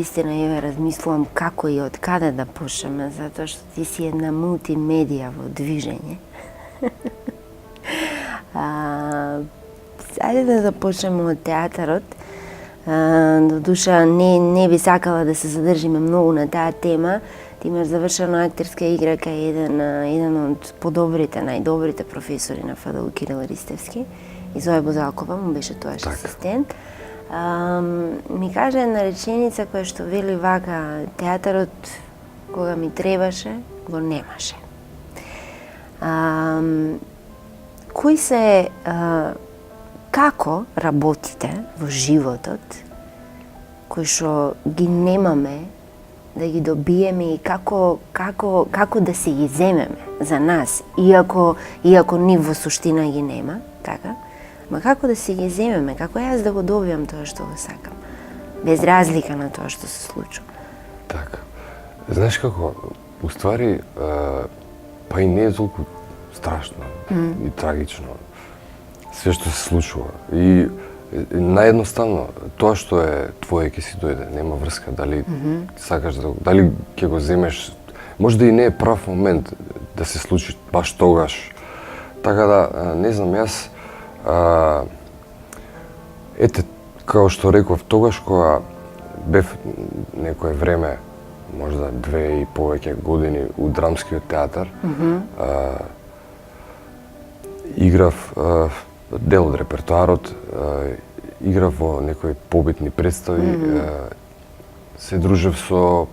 навистина еве размислувам како и од каде да почнеме, затоа што ти си една мултимедија во движење. Ајде да започнеме од театарот. До душа не би сакала да се задржиме многу на таа тема. Ти имаш завршена актерска игра кај еден од подобрите, најдобрите професори на ФДУ Кирил Ристевски. И Зоја Бозалкова му беше тоаш асистент. Ми кажа една реченица која што вели вака: театарот кога ми требаше, го немаше. Кои се како работите во животот кои што ги немаме да ги добиеме и како да се ги земеме за нас, иако ни во суштина ги нема, така? Ма како да се ги земеме, како јас да го добиам тоа што го сакам, без разлика на тоа што се случува. Така. Знаеш како, уствари, па и не е толку страшно и трагично све што се случува. И наједноставно, тоа што е твое ќе си дојде, нема врска дали сакаш дали ќе го земеш. Може да и не е прав момент да се случи баш тогаш. Така да, не знам, јас ете, како што реков, тогаш кога бев некое време, можда 2 и повеќе години у драмскиот театар, играв дел од репертоарот, играв во некои побитни представи, се дружев со,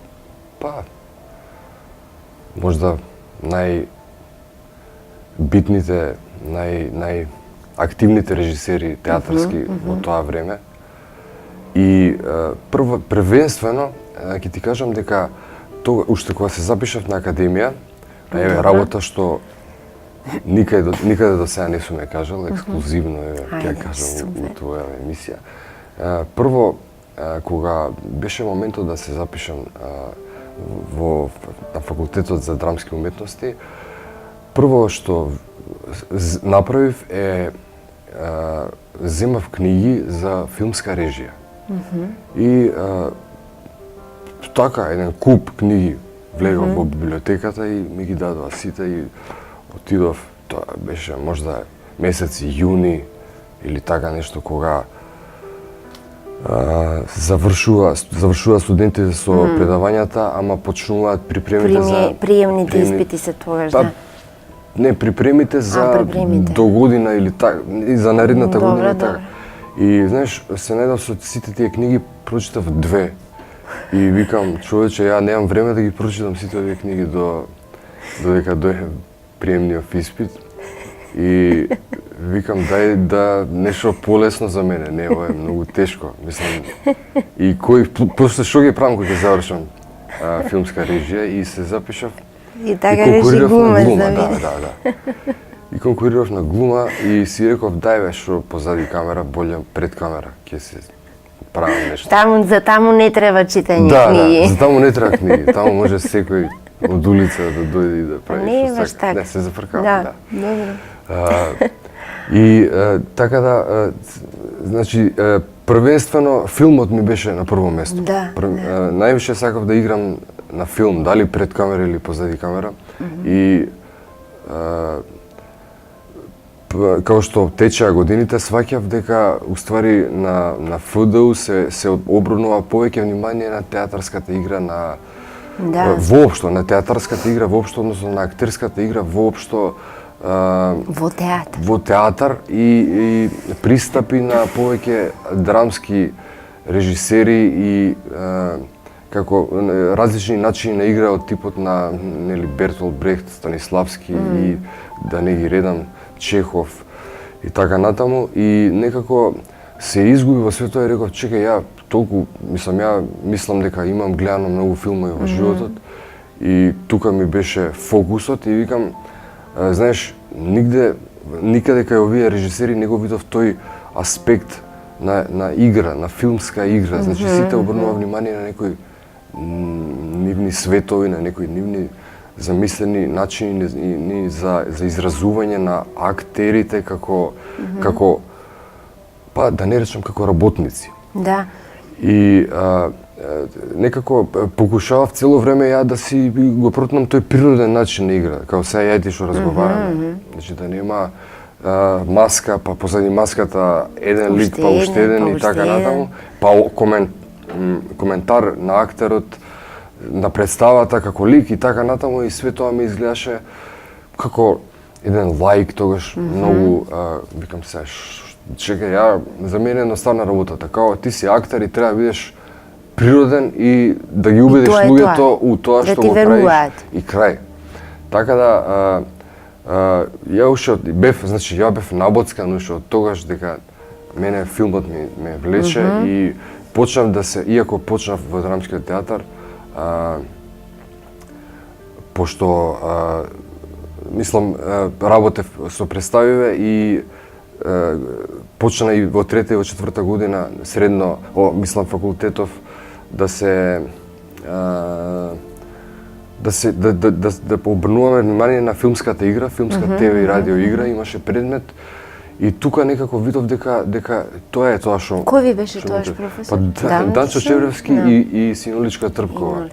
можда најбитните, најактивните режисери театарски во тоа време. И првенствено, ќе ти кажам дека уште кога се запишав на академија, работа што никаде до сега не сум ја кажал, ексклузивно ќе кажам у твоја емисија. Прво, кога беше моментот да се запишам на факултетот за драмски уметности, прво што направив е земав книги за филмска режија. И така, еден куп книги влегов во библиотеката и ми ги дадоа сите и отидов, тоа беше можда месеци јуни или така нешто, кога завршува студентите со предавањата, ама почнуваат припремите за приемните испити се тогаш, да. Не, припремите за до година или така, и за наредната година така. И знаеш, се најдов со сите тие книги, прочитав 2. И викам, човече, ја немам време да ги прочитам сите овие книги додека дојде приемниот испит. И викам, дај да нешто полесно за мене, не, ова е многу тешко, мислам. И после што ги правам кога ќе завршам филмска режија и се запишав. И така реши глума за мене. Да. И конкурирав на глума и си реков, дај бе, што позади камера, боле пред камера, ќе се правам нешто. За таму не треба читање книги. Да, за таму не треба книги, таму може секој од улица да дојде и да прави не што сака. така. Не, се зафркавам, да. Добро. И така да, значи, првенствено филмот ми беше на прво место. Да. Највише сакав да играм на филм, дали пред камера или позади камера. И како што течеа годините, сваќав дека уствари на ФДУ се обрнува повеќе внимание на театарската игра, на воопшто на театарската игра воопшто, односно на актерската игра воопшто, во театар и пристапи на повеќе драмски режисери и како различни начини на игра од типот на Бертолт Брехт, Станиславски и да не ги редам, Чехов и така натаму, и некако се изгуби во све тоа и реков, чекај, ја мислам дека имам гледано многу филмови во животот и тука ми беше фокусот и викам, знаеш, никаде кај овие режисери не го видов тој аспект на игра, на филмска игра, значи сите обрнува внимание на некои нивни светови, на некои нивни замислени начини за изразување на актерите како па да не речам како работници. Да. И некако покушавав цело време ја да си го протнам тој природен начин на игра, као сега ја и ти што разговараме. Значи да нема маска, па позади маската еден лик, па уште еден и така натаму, па коментар на актерот, на представата како лик и така натаму, и све тоа ми изгледаше како еден лаик тогаш многу, викам се, чекај, ја за мене едноставна работата, као ти си актер и треба да бидеш природен и да ги убедиш луѓето у тоа што го правиш и крај. Така да ја уште бев, значи ја бев набоцкан уште од тогаш дека мене филмот ме влече и почнав да се, иако почнав во драмскиот театар, пошто мислам работев со представиве и почна и во трета и во четврта година средно, мислам факултетов да обрнуваме внимание на филмската игра, филмска ТВ и радио игра, имаше предмет и тука некако видов дека тоа е тоа што... Кој ви беше тоаш професор? Па Данчо Чевревски и Синоличка Трпкова.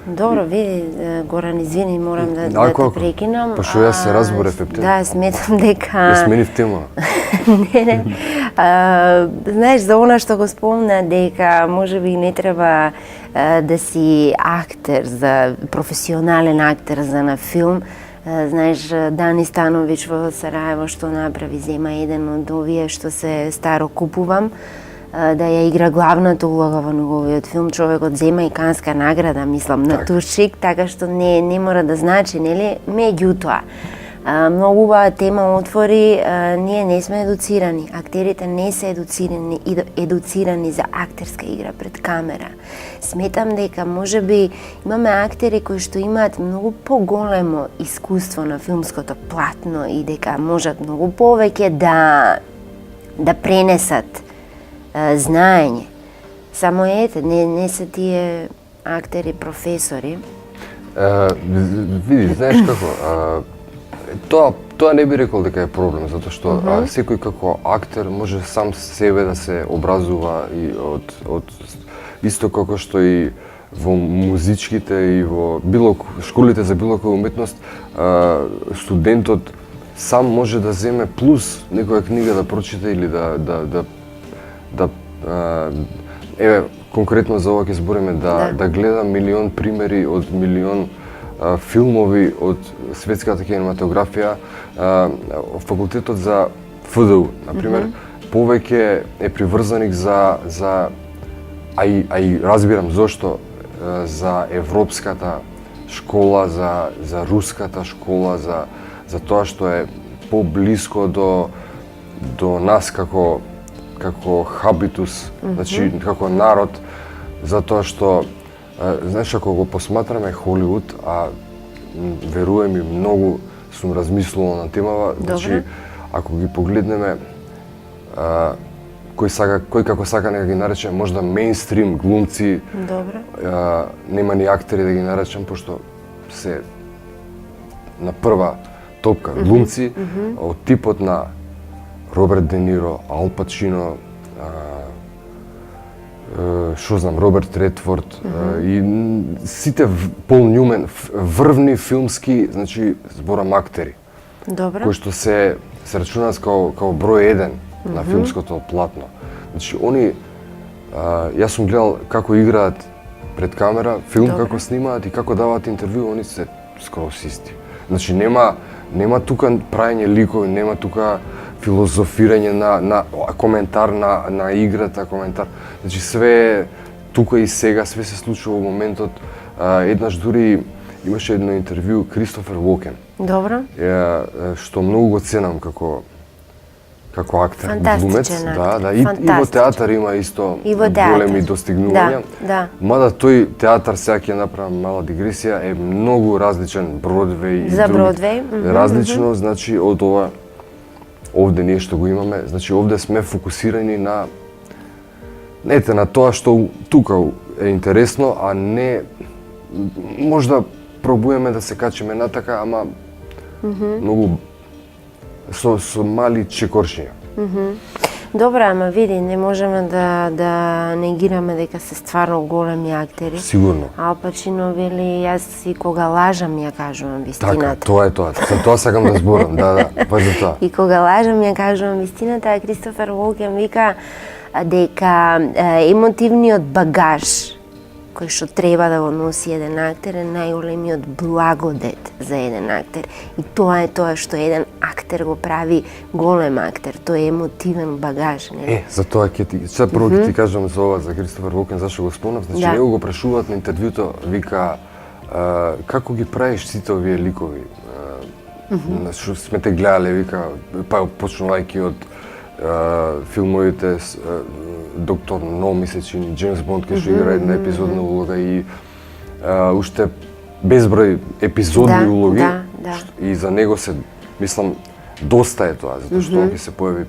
Добро, види, Горан, извини, морам да те прекинам. Па што јас се разборев ептен. Да, сметам дека... Ја сменив тема. Не. Знаеш, за она што го спомна, дека можеби не треба да си актер, за професионален актер за на филм. Знаеш, Дани Становиќ во Сараево што направи, зема еден од овие што се старо купувам, да ја игра главната улога во неговиот филм. Човекот зема и Канска награда, мислам, на Туршик, така што не мора да значи, нели? Меѓутоа, многу убава тема отвори, ние не сме едуцирани, актерите не се едуцирани за актерска игра пред камера. Сметам дека можеби имаме актери кои што имаат многу поголемо искуство на филмското платно и дека можат многу повеќе да пренесат знаење. Само ете, не се тие актери, професори. Видиш, знаеш како, тоа не би рекол дека е проблем, затоа што секој како актер може сам себе да се образува и од исто како што и во музичките и во школите за било која уметност, студентот сам може да земе плюс некоја книга да прочита или еве конкретно за ова ќе збориме да гледа милион примери од милион филмови од светската кинематографија. Факултетот за ФДУ, например, повеќе е приврзаник за а и разбирам зошто, за европската школа, за руската школа, за тоа што е поблиско до нас како хабитус, значи како народ, затоа што знаеш, ако го посматраме Холивуд, а верувам и многу сум размислувал на темава, значи ако ги погледнеме кој како сака нека ги нарече можда мејнстрим глумци, нема ни актери да ги наречам, пошто се на прва топка глумци од типот на Роберт Де Ниро, Ал Пачино, што знам, Роберт Редфорд и сите Пол Њумен, врвни филмски, значи зборам актери, кои што се рачунаат као број 1 на филмското платно. Значи, они, јас сум гледал како играат пред камера, филм како снимаат и како даваат интервју, они се скоро исти. Значи, нема тука праење ликови, нема тука филозофирање на коментар на играта, коментар. Значи, све тука и сега, све се случува во моментот. Еднаш дури имаше едно интервју Кристофер Уокен. Добро. Што многу го ценам како актер, глумец, и во театар има исто големи достигнувања. Мада тој театар, сега ќе направам мала дигресија, е многу различен, Бродвеј и други. Различно, значи, од ова овде ние што го имаме, значи овде сме фокусирани на тоа што тука е интересно, а не можда пробуваме да се качиме натака, ама многу со мали чекоршиња. Добра, ама види, не можеме да негираме дека се стварно големи актери. Сигурно. Ал Пачино вели, јас и кога лажам ја кажувам Така, вистината. тоа е тоа. За тоа сакам да зборам, да, баш за тоа. И кога лажам ја кажувам вистината, а Кристофер Уокен вика дека емотивниот багаж кој што треба да го носи еден актер е најголемиот благодет за еден актер. И тоа е тоа што еден актер го прави голем актер, тој е емотивен багаж, нели? За тоа ќе ти, сега прво ќе ти кажам за ова за Кристофер Уокен, зашто го спомнав, значи Да. него го прашуваат на интервјуто, вика како ги правиш сите овие ликови? Што сме те гледале, вика, па почнувајќи од филмовите с Доктор Но, мисля, че Джеймс Бонд кај што игра една епизодна улога и уште безброј епизодни Да, улоги да. и за него се, мислам, доста е тоа, затоа што он ќе се појави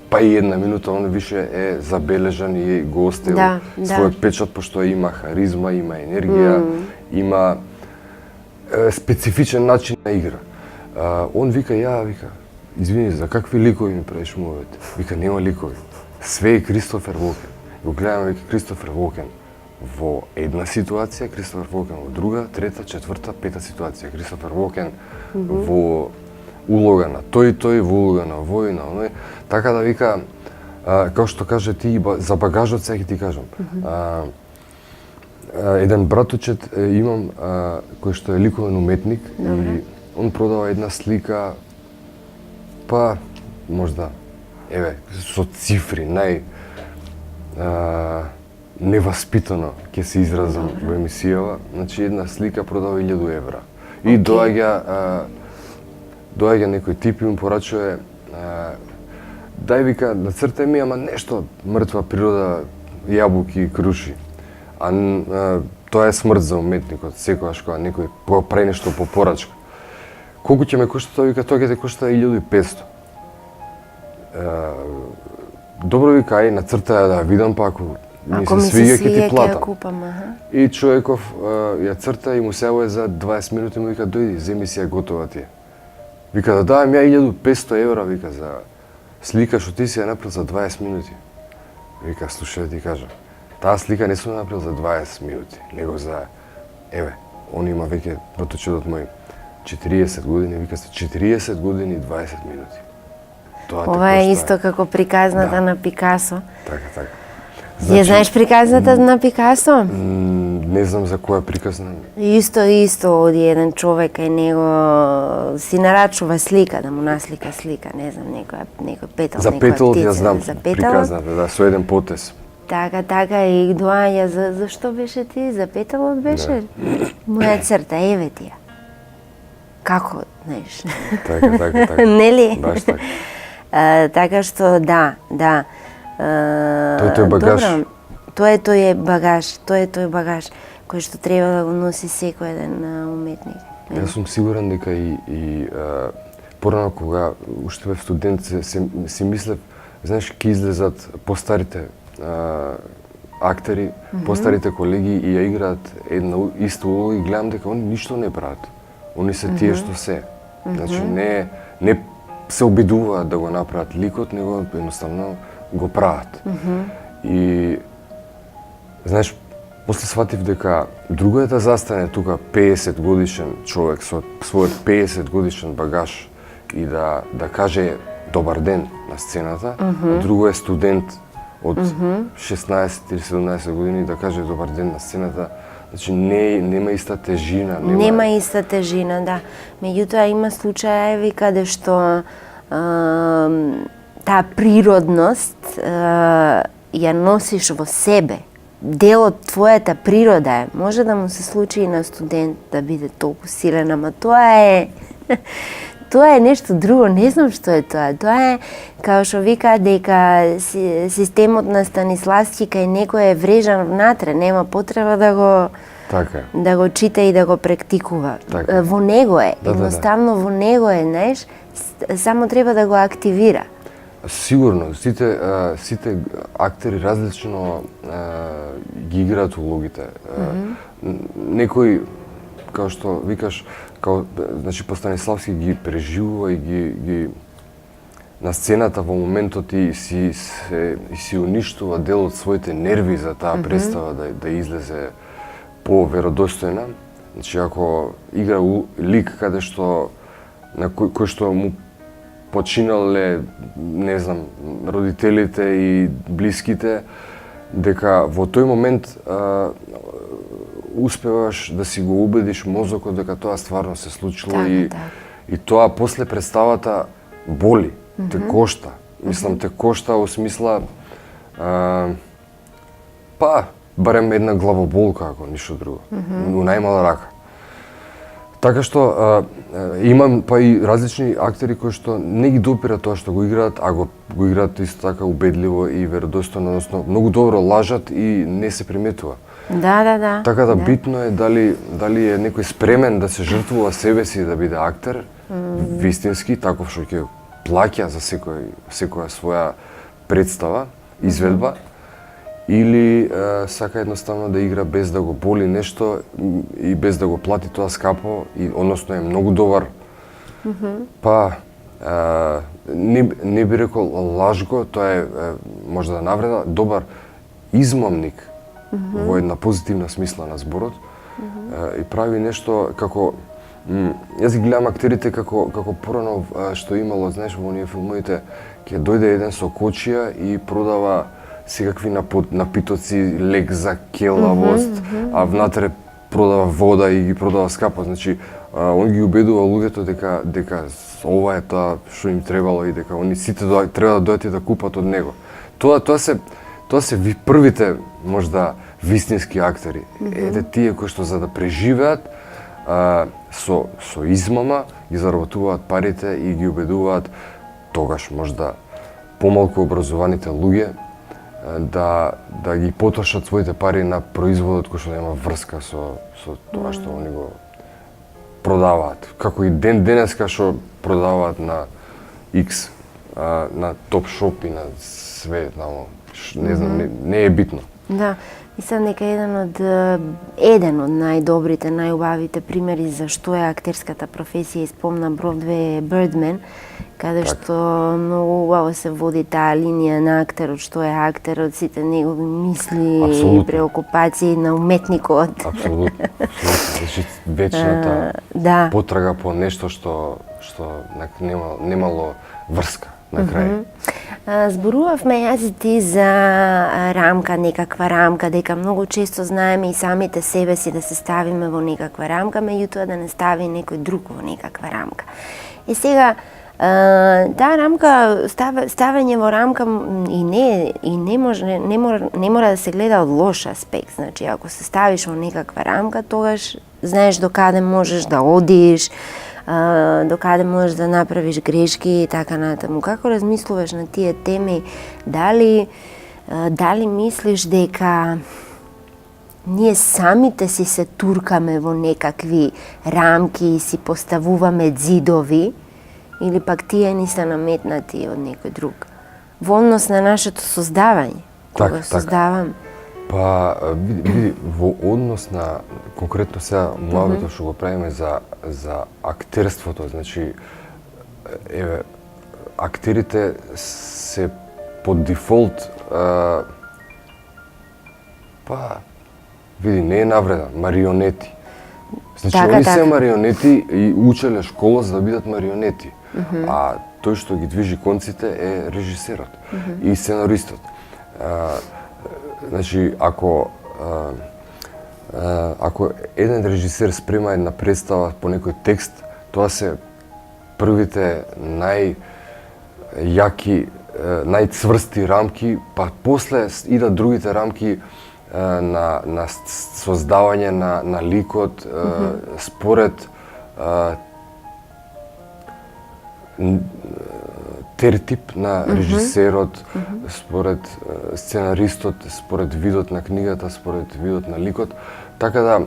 па и една минута, он више е забележан и го оставил Да, својот печат, пошто има харизма, има енергија, има специфичен начин на игра. Он вика, вика, извини, за какви ликови ми правиш мовите? Вика, нема ликови. Све е Кристофер Уокен. Го гледаме, вика, Кристофер Уокен во една ситуација, Кристофер Уокен во друга, трета, четврта, пета ситуација. Кристофер Уокен во улога на тој, во улога на овој, на оној. Така да вика, како што каже ти, за багажот сега ќе ти кажам. Еден братучет имам кој што е ликовен уметник и он продава една слика, па можда, со цифри, неваспитано ќе се изразам во емисијава, значи една слика продава 1000 евра. И доаѓа некој тип и му порачува, дај вика, нацртај ми, ама нешто мртва природа, јабуки, круши. Тоа е смрт за уметникот, секогаш кога некој прави нешто по порачка. Колку ќе ме кошта тоа, вика, тоа ќе те кошта 1500. Добро, вика, ај нацртај да видам, па ако ми се свиѓа ќе ти платам. Купам, И човеков ја црта и му се јавува за 20 минути, му вика, дојди, земи си ја готова ти. Вика, да давам ја 1500 евра, вика, за слика што ти си ја направил за 20 минути. Вика, слушај да ти кажа, таа слика не сум направил за 20 минути, него за, он има веќе, братучетот мој, 40 години, вика се 40 години и 20 минути. Ова е исто како приказната на Пикасо. Така. Ја знаеш приказната на Пикасо? Не знам за која приказна. Исто оди еден човек кај него си нарачува слика, да му наслика слика, не знам, некој петал, за некоја петал птица. ја знам За петал? приказната, да, со еден потез. Така, и доаѓа, зашто беше ти? За петалот беше? Моја црта, еве ти ја. Како, знаеш? Така. Нели? Баш така. Така што, да. Тој багаж. Добро, тоа е тој багаж кој што треба да го носи секој еден уметник. Јас сум сигурен дека и порано кога уште бев студент си мислев, знаеш, ќе излезат постарите актери, постарите колеги и ја играат една иста улога и гледам дека они ништо не прават. Они се тие што се. Значи не се обидуваат да го направат ликот, него едноставно го прават. И знаеш, после сватив дека друго е да застане тука 50 годишен човек со својот 50 годишен багаж и да каже добар ден на сцената, а друго е студент од 16 или 17 години да каже добар ден на сцената. Значи нема иста тежина, Нема иста тежина, да. Меѓутоа има случаеви каде што таа природност ја носиш во себе. Дел од твојата природа е. Може да му се случи и на студент да биде толку силен, ама тоа е нешто друго, не знам што е тоа. Тоа е, као што викаат дека системот на Станиславски кај некој е врежан внатре, нема потреба да го чита и да го практикува. Така. Во него е, Да. едноставно во него е, знаеш, само треба да го активира. Сигурно, сите актери различно ги играат улогите. Некој, као што викаш, значи по Станиславски ги преживува и ги на сцената во моментот и си уништува дел од своите нерви за таа представа да излезе поверодостојна. Значи, ако игра лик каде што на кој што му починале, не знам, родителите и блиските, дека во тој момент успеваш да си го убедиш мозокот дека тоа стварно се случило и тоа после представата боли, те кошта. Мислам, те кошта во смисла барем една главоболка, ако ништо друго, у најмала рака. Така што имам и различни актери кои што не ги допира тоа што го играат, а го играат исто така убедливо и веродостојно, односно многу добро лажат и не се приметува. Да. Така да битно е дали е некој спремен да се жртвува себе си да биде актер, вистински, таков што ќе плаќа за секоја своја представа, изведба, или сака едноставно да игра без да го боли нешто и без да го плати тоа скапо, и односно е многу добар. Не би рекол лажго, тоа е може да навреда, добар измамник во една позитивна смисла на зборот, и прави нешто како јас ги гледам актерите како порано што имало, знаеш, во оние филмовите, ќе дојде еден со кочија и продава секакви напитоци, лек за келавост, а внатре продава вода и ги продава скапо. Значи, он ги убедува луѓето дека ова е тоа што им требало и дека они сите треба да дојдат и да купат од него. Тоа се првите можда вистински актери. Ете тие кои што за да преживеат со измама ги заработуваат парите и ги убедуваат тогаш можда помалку образованите луѓе да ги потрошат своите пари на производот кој што нема врска со тоа што они го продаваат. Како и денеска што продаваат на X, на Topshop и на све, не знам, не е битно. Да, мислам дека еден од најдобрите, најубавите примери за што е актерската професија, испомна Бродвеј, Birdman, каде што многу убаво се води таа линија на актерот, што е актерот, сите негови мисли и преокупации на уметникот. Апсолутно. Значи, вечната потрага по нешто што немало врска на крај. Зборувавме јас и ти за рамка, некаква рамка, дека многу често знаеме и самите себе си да се ставиме во некаква рамка, меѓутоа да не стави некој друг во некаква рамка. И сега, таа рамка, ставање во рамка и не мора да се гледа од лош аспект. Значи, ако се ставиш во некаква рамка, тогаш знаеш до каде можеш да одиш, до каде можеш да направиш грешки и така натаму. Како размислуваш на тие теми? Дали мислиш дека ние самите си се туркаме во некакви рамки и си поставуваме ѕидови, или пак тие ни се наметнати од некој друг? Во однос на нашето создавање, кога создавам? Види, во однос на конкретно сега муабетот што го правиме за актерството, значи актерите се по дефолт види, не е навреда, марионети. Значи, они се марионети и учеле школа за да бидат марионети. А тој што ги движи конците е режисерот и сценаристот. Значи, ако еден режисер спрема една представа по некој текст, тоа се првите најјаки, најцврсти рамки, па после идат другите рамки на создавање на ликот според тертип на режисерот, според сценаристот, според видот на книгата, според видот на ликот. Така да,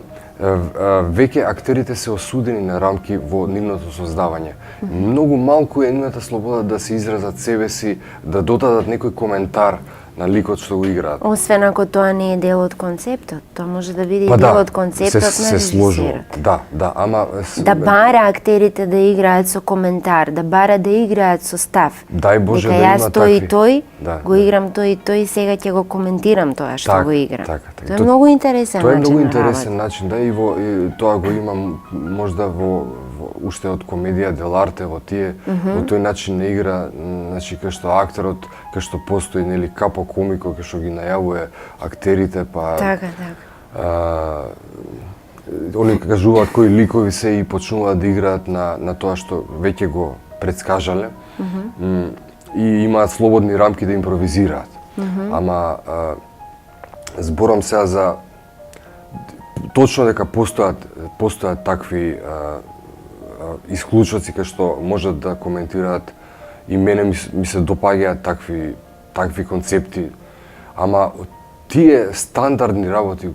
веќе актерите се осудени на рамки во нивното создавање. Многу малку е нивната слобода да се изразат себе си, да додадат некој коментар на ликот што го играат. Освен ако тоа не е дел од концептот, тоа може да биде Па дел да, од концептот на се сложува. режисерот. Да, ама Да бара актерите да играат со коментар, да бара да играат со став. Дај Боже дека да јас има тој и такви. тој, Да, го да. играм тој и тој, сега ќе го коментирам тоа што Така, го играм. така. Тоа е многу интересен Тоа е начин многу на интересен работа. начин, да, и тоа го имам можда во уште од комедија деларте во тие, во тој начин на игра, значи кај што актерот, кај што постои нели капо комико кај што ги најавува актерите, па Така, така. они кажуваат кои ликови се и почнуваат да играат на тоа што веќе го предскажале. И имаат слободни рамки да импровизираат. Ама зборам сега за точно дека постојат такви исклучоци кај што можат да коментираат и мене ми се допаѓаат такви концепти. Ама тие стандардни работи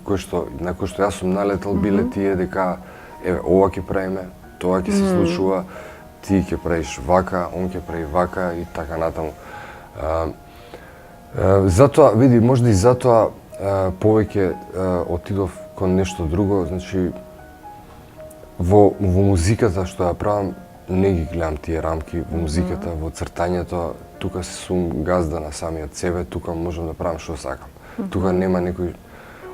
на кои што јас сум налетал биле тие дека еве ова ќе правиме, тоа ќе се случува, ти ќе правиш вака, он ќе прави вака и така натаму. Затоа, види, можда и затоа повеќе отидов кон нешто друго, значи во музиката што ја правам не ги гледам тие рамки, во музиката, во цртањето, тука сум газда на самиот себе, тука можам да правам што сакам. Тука нема некој,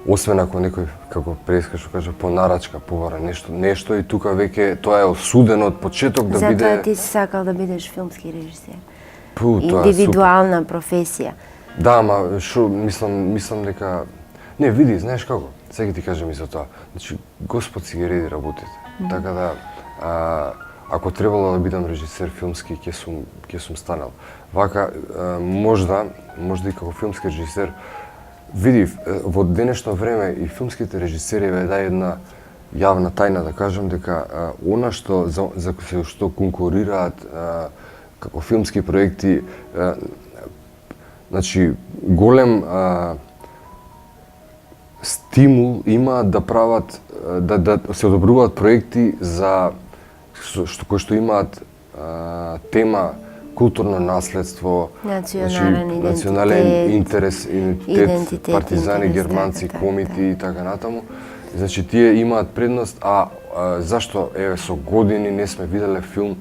освен ако некој, како преска што кажа, по нарачка побара нешто и тука веќе тоа е осудено од почеток да биде... Затоа ти си сакал да бидеш филмски режисер. Тоа е супер. Индивидуална професија. Да, ама шо мислам дека не види, знаеш како? Сега ти кажам и за тоа. Значи Господ си ги реди работите. Така да ако требало да бидам режисер филмски, ќе сум станал. Вака можда и како филмски режисер види во денешно време и филмските режисери е една јавна тајна да кажам дека она што за што конкурираат како филмски проекти, значи голем стимул има да прават да се одобруваат проекти за кои што имаат тема културно наследство, национален интерес, идентитет, партизани, германци, комити и така натаму. Значи тие имаат предност, зашто еве со години не сме виделе филм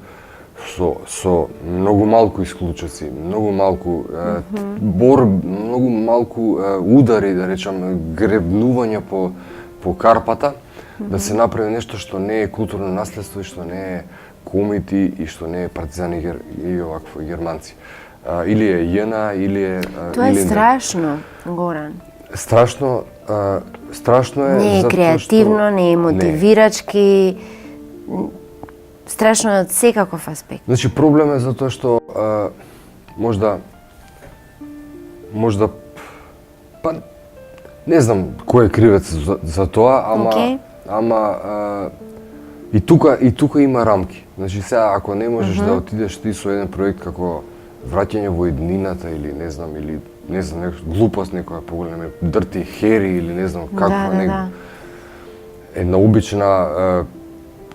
со многу малку исклучоци, многу малку многу малку удари, да речам, гребнување по карпата, да се направи нешто што не е културно наследство и што не е комити и што не е партизани и овакво германци. Или е јена, или е... Тоа е страшно, Горан. Страшно е... Не е креативно, не е мотивирачки, страшно е од секаков аспект. Значи проблем е затоа што можда па не знам кој е кривец за тоа, ама и тука има рамки. Значи сега ако не можеш да отидеш ти со еден проект како враќање во иднината или не знам глупост некоја поголема, Dirty Harry или не знам каква една обична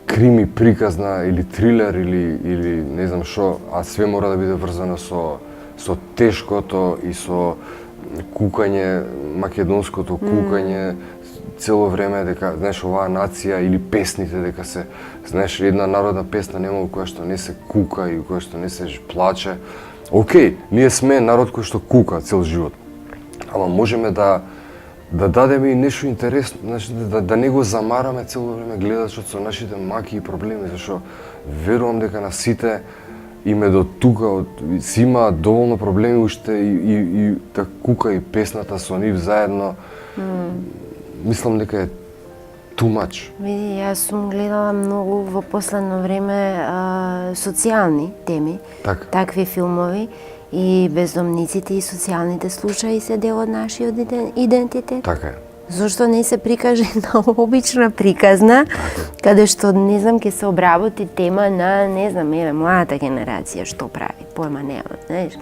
крими приказна или трилер или не знам што, а све мора да биде врзано со тешкото и со кукање, македонското кукање, цело време дека, знаеш, оваа нација или песните дека се, знаеш, една народна песна нема во која што не се кука и која што не се плаче. Океј, ние сме народ кој што кука цел живот. Ама можеме да дадеме и нешто интересно, значи да не го замараме цело време гледачот со нашите маки и проблеми, зашто верувам дека на сите име до тука си има доволно проблеми уште и да кука и песната со нив заедно. Мислам дека е too much. Види, јас сум гледала многу во последно време социјални теми, такви филмови, и бездомниците и социјалните случаи се дел од нашиот идентитет. Така е. Зошто не се прикаже на обична приказна, каде што, не знам, ќе се обработи тема на, не знам, младата генерација што прави, појма нема, знаеш.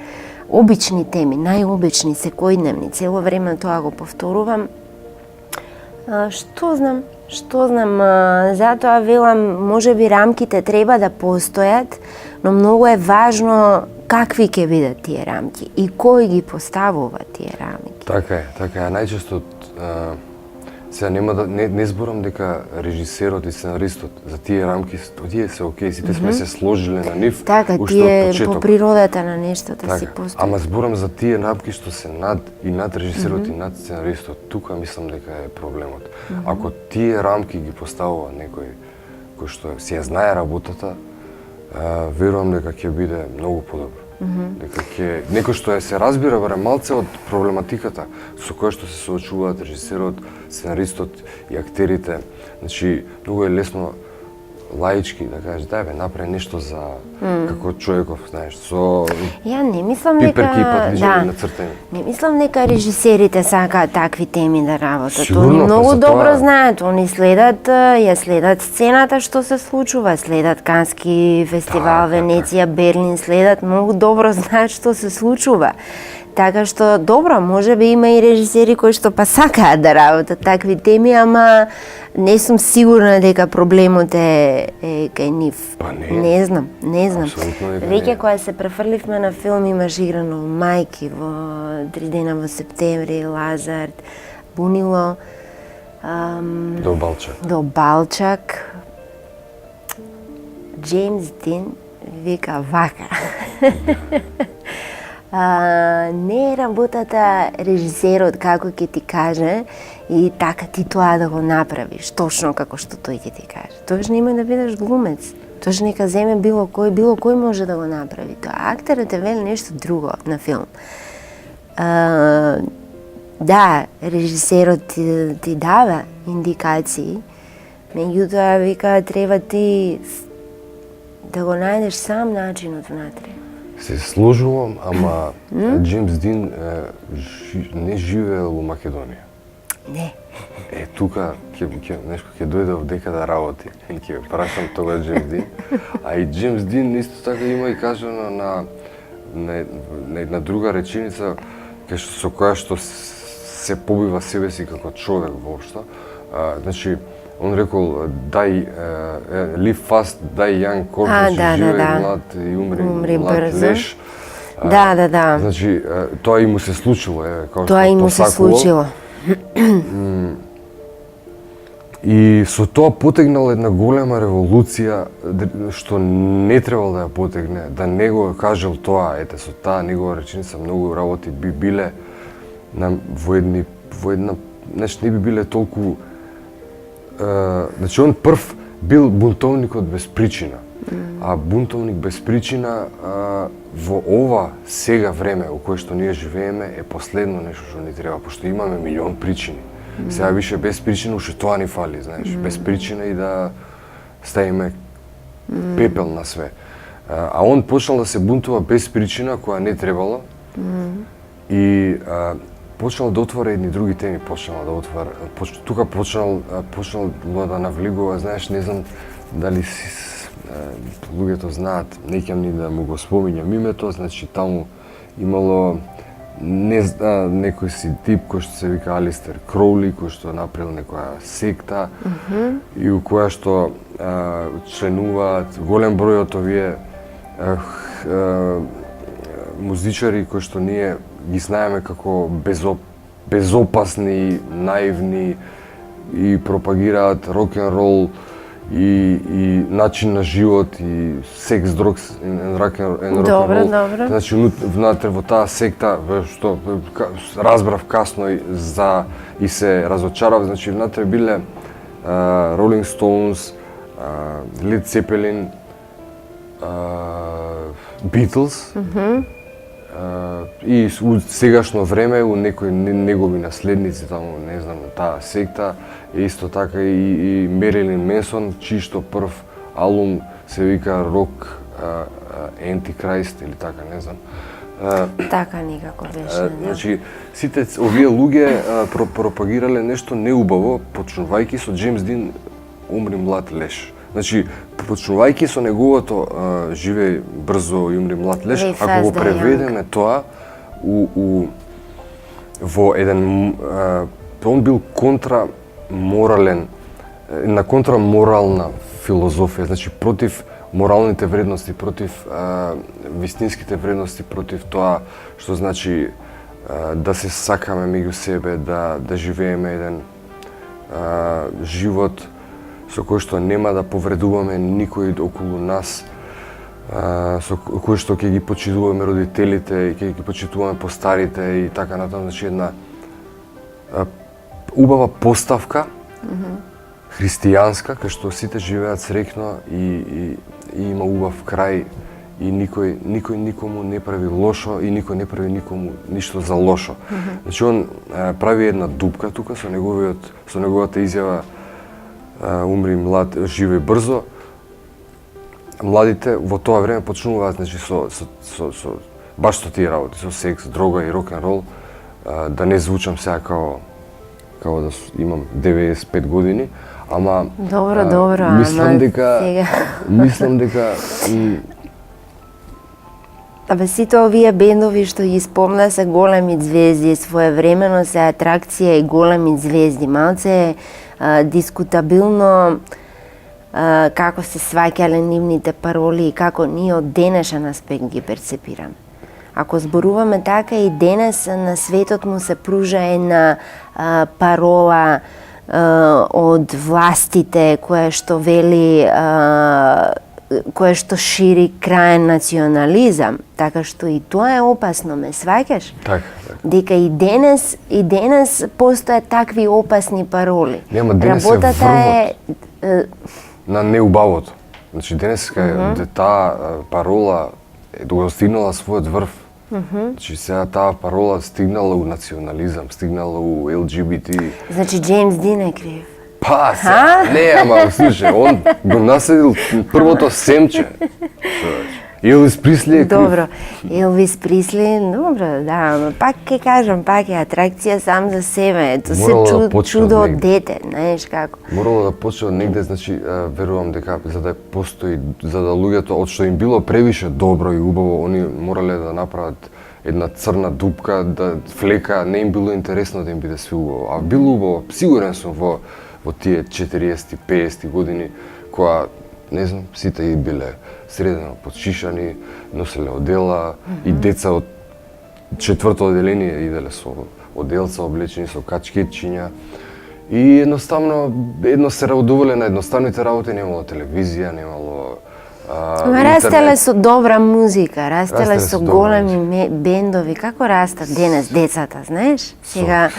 Обични теми, најобични, секојдневни, цело време тоа го повторувам. Што знам, затоа велам, можеби рамките треба да постојат, но многу е важно какви ќе бидат тие рамки и кој ги поставува тие рамки. Така е. Најчесто сега нема да не зборам дека режисерот и сценаристот за тие рамки, тие се окей, сите сме се сложиле на нив Така, уште тие од почеток. по природата на нештото Така, си постои. ама зборам за тие рамки што се над режисерот и над сценаристот. Тука мислам дека е проблемот. Ако тие рамки ги поставува некој кој што си ја знае работата, верувам дека ќе биде многу подобро. Дека ќе некој што се разбира барем малце од проблематиката со која што се соочуваат режисерот, сценаристот и актерите. Значи, многу е лесно лаички да кажеш, дај бе, направи нешто за како човеков, знаеш, со Ја не мислам пиперки и дека патлиџани нацртени. Не мислам дека режисерите сакаат такви теми да работат. Сигурно, Они па многу за добро тоа- знаат, они ја следат сцената што се случува, следат Кански фестивал, Така. Венеција, Берлин, следат многу добро знаат што се случува. Така што добро, можеби има и режисери кои што па сакаат да работат такви теми, ама не сум сигурна дека проблемот е кај нив. Па не. Не знам. Апсолутно дека Веќе не. кога се префрливме на филм имаш играно Мајки во 3 дена во септември, Лазард, Бунило, До Балчак. до Балчак. Джеймс Дин вика вака. Не е работата режисерот како ќе ти каже и така ти тоа да го направиш, точно како што тој ќе ти каже. Тоаш нема да бидеш глумец. Тоаш нека земе било кој може да го направи тоа. Актерот е вели нешто друго на филм. Да, режисерот ти дава индикации, меѓутоа вика треба ти да го најдеш сам начинот внатре. Се сложувам, ама Джеймс Дин не живеел во Македонија. Не. Тука ќе дојде овдека да работи и ќе прашам тога Джеймс Дин. А и Джеймс Дин исто така има и кажано на друга реченица со која што се побива себе си како човек воопшто. Значи, он рекол live fast, die young, живеј млад и умри млад брзо. леш. Да. Значи, тоа и му се случило, како Тоа и му се посакувал. случило. И со тоа потегнал една голема револуција што не требал да ја потегне, да не го кажел тоа, со таа негова реченица многу работи би биле во една, значи не би биле толку значи он прв бил бунтовникот без причина. А бунтовник без причина во ова сега време во кое што ние живееме е последно нешто што ни треба, пошто имаме милион причини. Сега више без причина уште тоа ни фали, знаеш, без причина и да ставиме пепел на све. А он почнал да се бунтува без причина која не требало и почнал да отвора едни други теми, тука почнал да навлегува, знаеш, не знам дали луѓето знаат, не ќе ни да му го споминјам името, значи таму имало некој си тип кој што се вика Алистер Кроули, кој што направил некоја секта и у која што членуваат голем број од овие музичари кои што ние ги знаеме како безопасни, наивни и пропагираат рок-н-рол и начин на живот и секс, дрогс, рок-н-рол. Добро. Значи внатре во таа секта што разбрав касно и се разочарав, значи внатре биле Rolling Stones, Led Zeppelin, Beatles. И у сегашно време у некои негови наследници таму, не знам, таа секта, исто така и Мерилин Менсон, чиј што прв албум се вика Рок Антикраист или така, не знам. Така некако беше. Значи, сите овие луѓе пропагирале нешто неубаво, почнувајќи со Джеймс Дин умри млад леш. Значи, почнувајќи со неговото живеј брзо и умри млад леш, ако го преведеме тоа во еден он бил контраморален, на контраморална филозофија, значи против моралните вредности, против вистинските вредности, против тоа што значи да се сакаме меѓу себе, да живееме еден живот со кој што нема да повредуваме никој околу нас, со кој што ќе ги почитуваме родителите и ќе ги почитуваме постарите и така натаму, значи една убава поставка, христијанска, кај што сите живеат среќно и има убав крај и никој никому не прави лошо и никој не прави никому ништо за лошо. Значи он прави една дупка тука со неговата изјава умри млад, живе брзо. Младите во тоа време почнуваат, значи со баш со тие работи, со секс, дрога и рок-н-рол, да не звучам сега као да имам 95 години, ама Добро, мислам дека сега. мислам дека Абе, сите овие бендови што ги спомна се големи звезди, своевремено се атракција и големи звезди. Малце е дискутабилно како се сваќале нивните пароли и како ние од денешен аспект ги перцепираме. Ако зборуваме така, и денес на светот му се пружа една парола од властите која што вели кое што шири краен национализам, така што и тоа е опасно, ме сваќаш? така. Дека и денес постојат такви опасни пароли. Нема, денес Работата е на неубавото. Значи денеска таа парола е достигнала својот врв. Значи сега таа парола стигнала у национализам, стигнала у ЛГБТ. Значи Джеймс Дин е крив. Па, сега, не, ама слушај, он го наседил првото семче. Елвис Присли е крив. Добро, Елвис Присли, добро, да, ама пак ќе кажам, пак е атракција сам за себе. Ето се Морало да почне чудо од од негде. дете, знаеш како. Морало да почне од негде, значи верувам дека за да постои, за да луѓето од што им било превише добро и убаво, они морале да направат една црна дупка, да флека, не им било интересно да им биде све убаво. А било убаво, сигурен сум во тие 40-ти, 50-ти години, која, не знам, сите и биле средено подшишани, носеле одела и деца од четврто одделение иделе со оделца облечени со качкетчиња. И едноставно едно се радувале на едноставните работи, немало телевизија, немало Ама растеле со добра музика, растеле со добра големи бендови. Како растат денес децата, знаеш? Сега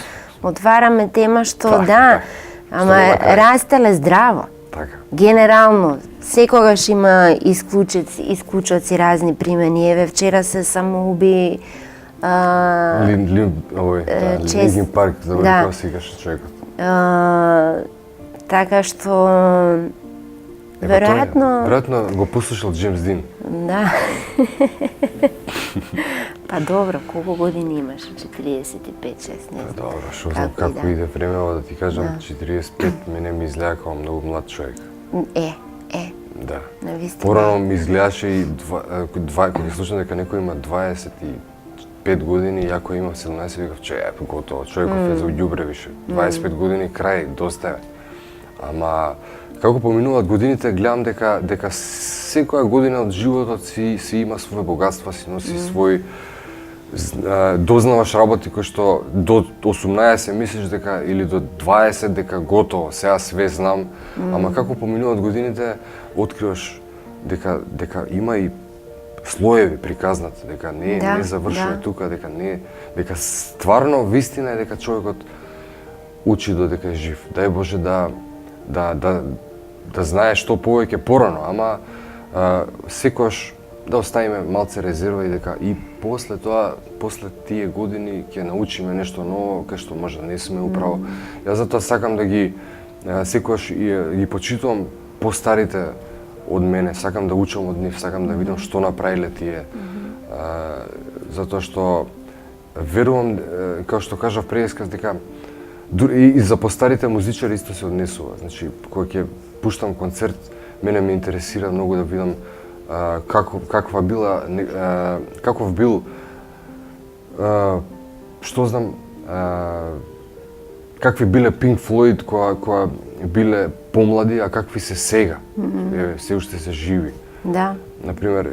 отвараме тема што Така, да, така. ама Што нема крај. растеле здраво. Така. Генерално, секогаш има исклучоци разни примени. Еве вчера се самоуби Линкин парк, за да. како си каже човекот. така што Веројатно веројатно го послушал Джеймс Дин. да. Па добро, колку години имаш? 45-6, не знам. Добро, шо знам Како како и да. иде времево, да ти кажам, 45 мене ми изгледа како многу млад човек. Да. Навистина. Порано ми изгледаше и кога слушам дека некој има 25 години, ја кој има 17, викав, че готово, човеков е за уѓубре више. 25 години, крај, доста е. Ама, како поминуваат годините, гледам дека секоја година од животот си има свој богатства, си носи свој дознаваш работи кои што до 18 мислиш дека или до 20 дека готово, сега све знам, ама како поминуваат годините, откриваш дека има и слоеви приказнат, дека не завршува тука, дека стварно вистина е дека човекот учи додека е жив. Дај Боже да знае што повеќе порано, ама секогаш да оставиме малце резерва и дека и после тоа, после тие години ќе научиме нешто ново, кај што може да не сме управо. Јас затоа сакам да ги секогаш ги почитувам постарите од мене, сакам да учам од нив, сакам да видам што направиле тие. Затоа што верувам, како што кажав преска, дека и за постарите музичари исто се однесува. Значи, кога ќе пуштам концерт, мене ме интересира многу да видам каков бил, што знам, какви биле Pink Floyd кога биле помлади, а какви се сега. Се уште се живи. Да. Например,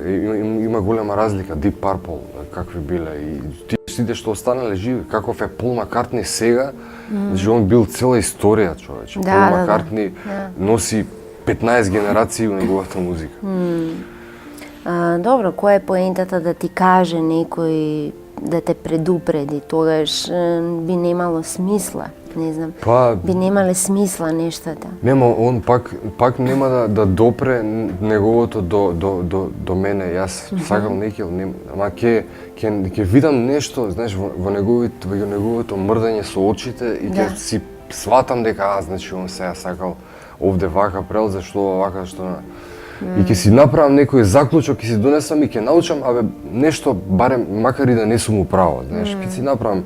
има голема разлика, Deep Purple, какви биле и сите што останале живи, каков е Пол Маккартни сега, значи он бил цела историја, човече. Да, Пол да, Маккартни носи 15 генерации у неговата музика. Добро, која е поентата да ти каже некој да те предупреди, тогаш би немало смисла, не знам. Па, би немале смисла нештата. нема, он пак нема да допре неговото до мене. Јас сакам некил, ама ќе видам нешто, знаеш, во неговото мрдање со очите и ќе си сватам дека значи он сега сакал овде вака прел, зашто вака, што и ќе си направам некој заклучок, ќе си донесам и ќе научам, нешто, барем, макар и да не сум управо, знаеш, ќе си направам,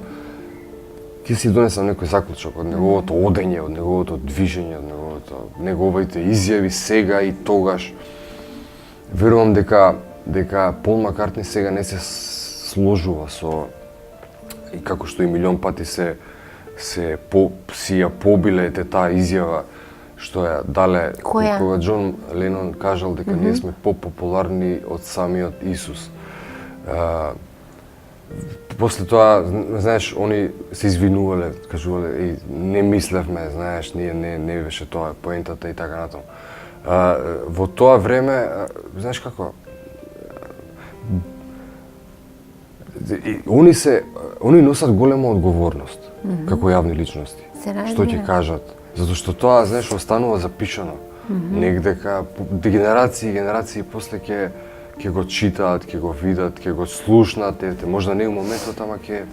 ќе си донесам некој заклучок од неговото одење, од неговото движење, од неговите изјави сега и тогаш. Верувам дека Пол Маккартни сега не се сложува со, и како што и милион пати си ја побиле таа изјава, што ја дале кога Џон Ленон кажал дека ние сме популарни од самиот Исус. После тоа, знаеш, они се извинувале, кажувале, не мислевме, знаеш, не беше тоа поентата и така натаму. Во тоа време, знаеш како, они носат голема одговорност како јавни личности. Што ќе кажат? Затоа што тоа, знаеш, останува запишано. Негдека генерации после ќе го читаат, ќе го видат, ќе го слушнат, можда не у моментот, ама ќе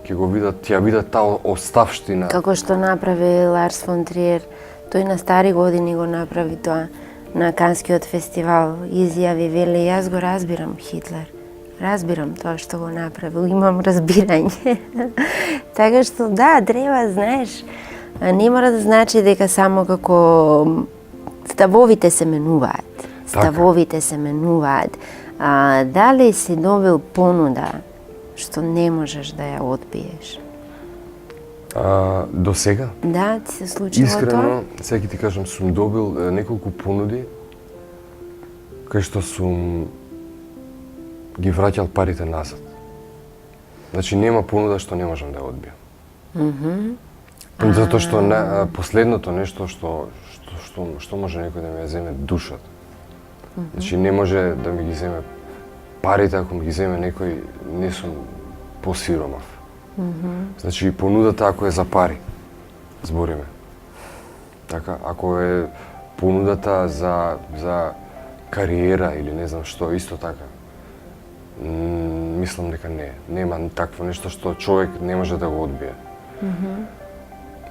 го видат, ќе видат таа оставштина. Како што направи Ларс фон Триер, тој на стари години го направи тоа на Канскиот фестивал, изјави, вели, јас го разбирам Хитлер. Разбирам тоа што го направил, имам разбирање. Така што да, треба, знаеш, не мора да значи дека само како ставовите се менуваат. Ставовите се менуваат. Дали си добил понуда што не можеш да ја одбиеш? До сега? Да, ти се случило тоа? Искрено, сега ти кажам, сум добил неколку понуди кај што сум ги враќал парите назад. Значи нема понуда што не можам да ја одбијам. Затоа што последното нешто што може некој да ми ја земе душата. Значи не може да ми ги земе парите, ако ми ги земе некој, не сум посиромав. Значи понудата ако е за пари, збориме. Така, ако е понудата за кариера или не знам што, исто така. Мислам дека нема такво нешто што човек не може да го одбие.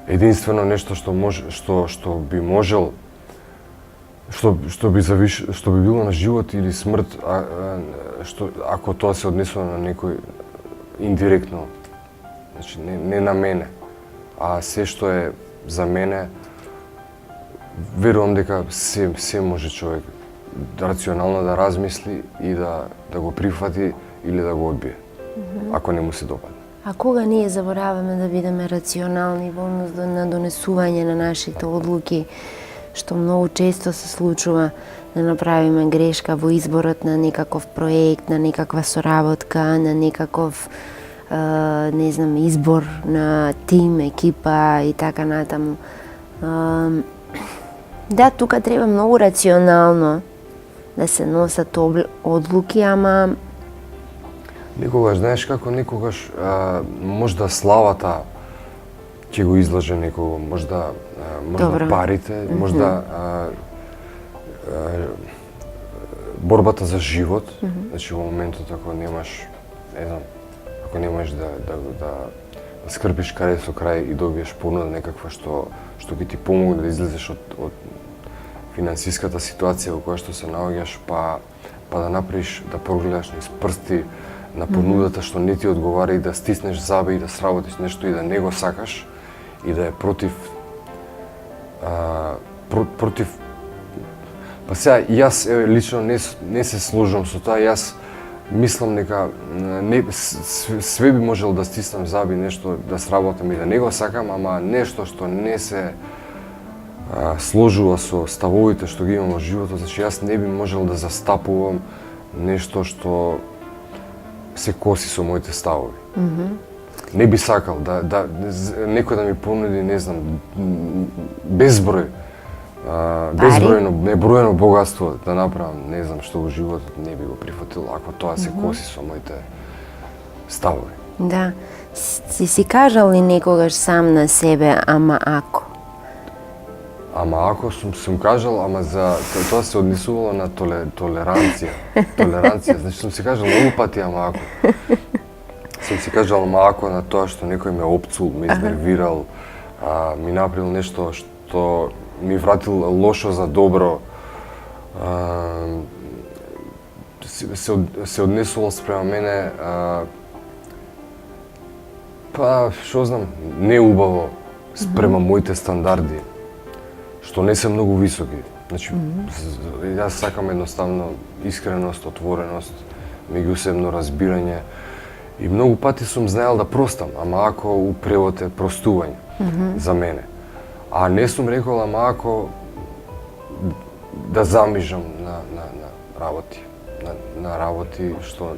Единствено нешто што би можел, што би било на живот или смрт, ако тоа се однесува на некој индиректно, значи не на мене, а се што е за мене, верувам дека се може човек рационално да размисли и да го прифати или да го одбие, ако не му се допадне. А кога ние забораваме да бидеме рационални во однос на донесување на нашите одлуки, што многу често се случува да направиме грешка во изборот на некаков проект, на некаква соработка, на некаков не знам, избор на тим, екипа и така натаму. Да, тука треба многу рационално да се носат одлуки, ама некогаш, знаеш како, некогаш можда славата ќе го излаже некого, можда парите, можда борбата за живот, значи во моментот ако немаш, не знам, ако не можеш да скрпиш крај со крај и добиеш понуда некаква што ќе ти помогне да излезеш од финансиската ситуација во која што се наоѓаш, па да направиш, да прогледаш низ прсти на понудата што не ти одговара и да стиснеш заби и да сработиш нешто и да не го сакаш и да е против па сега јас лично не се сложувам со тоа, јас мислам дека све би можел да стиснам заби, нешто да сработам и да не го сакам, ама нешто што не се сложува со ставовите што ги имам во животот, значи јас не би можел да застапувам нешто што се коси со моите ставови. Не би сакал да некој да ми понуди, не знам, безбројно неброено богатство да направам, не знам што во животот, не би го прифатил ако тоа се коси со моите ставови. Да. Си кажал ли некогаш сам на себе, ама ако? Ама ако сум кажал, ама за тоа се однесувало на толеранција. Толеранција, значи сум си кажал многу пати ама ако. Сум си кажал ама ако на тоа што некој ме опцул, ме изнервирал, ми направил нешто што ми вратил лошо за добро. Се однесувало спрема мене па што знам, не убаво спрема моите стандарди, што не се многу високи. Значи, јас сакам едноставно искреност, отвореност, меѓусебно разбирање и многу пати сум знаел да простам, ама ако у превод е простување за мене. А не сум рекол, ама ако да замижам на работи, на работи што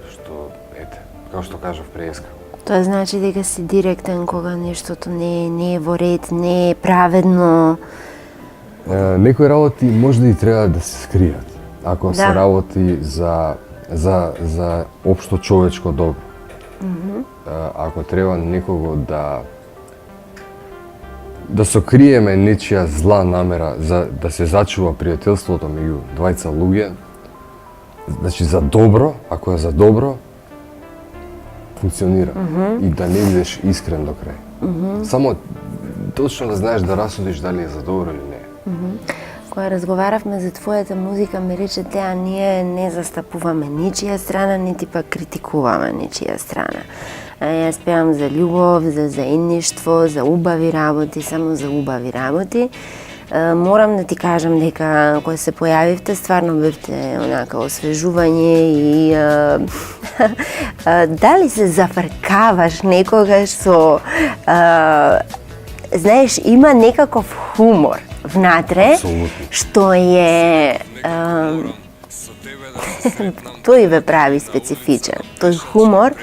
ете, како што кажав преска. Тоа значи дека си директен кога нештото не е во ред, не е праведно. Некои работи може да и треба да се скријат, ако се работи за општо човечко добро. Ако треба некого да сокриеме нечија зла намера за да се зачува пријателството меѓу двајца луѓе, значи за добро, ако е за добро, функционира и да не бидеш искрен до крај. Само точно да знаеш да расудиш дали е за добро или не. Кога разговаравме за твојата музика, ми рече теа ние не застапуваме ничија страна, нити пак критикуваме ничија страна. Јас пеам за љубов, за заедништво, за убави работи, само за убави работи. Морам да ти кажам дека кога се појавивте, стварно бевте онака освежување и дали се зафркаваш некогаш со знаеш, има некаков хумор внатре, што е тој ве прави специфичен. Тој хумор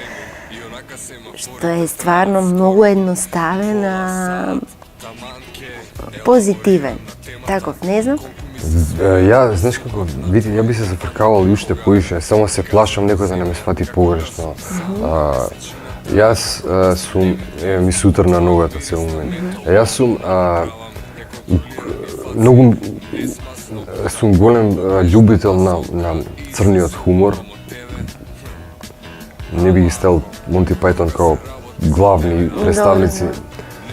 што е стварно многу едноставен, позитивен. Таков, не знам. Ја, знаеш како, види, ја би се зафркавал и уште поише, само се плашам некој да не ме сфати погрешно. Јас сум, ми сутар на ногата цел момент. Јас сум многу сум голем љубител на црниот хумор. Не би ги стел Монти Пајтон као главни представници.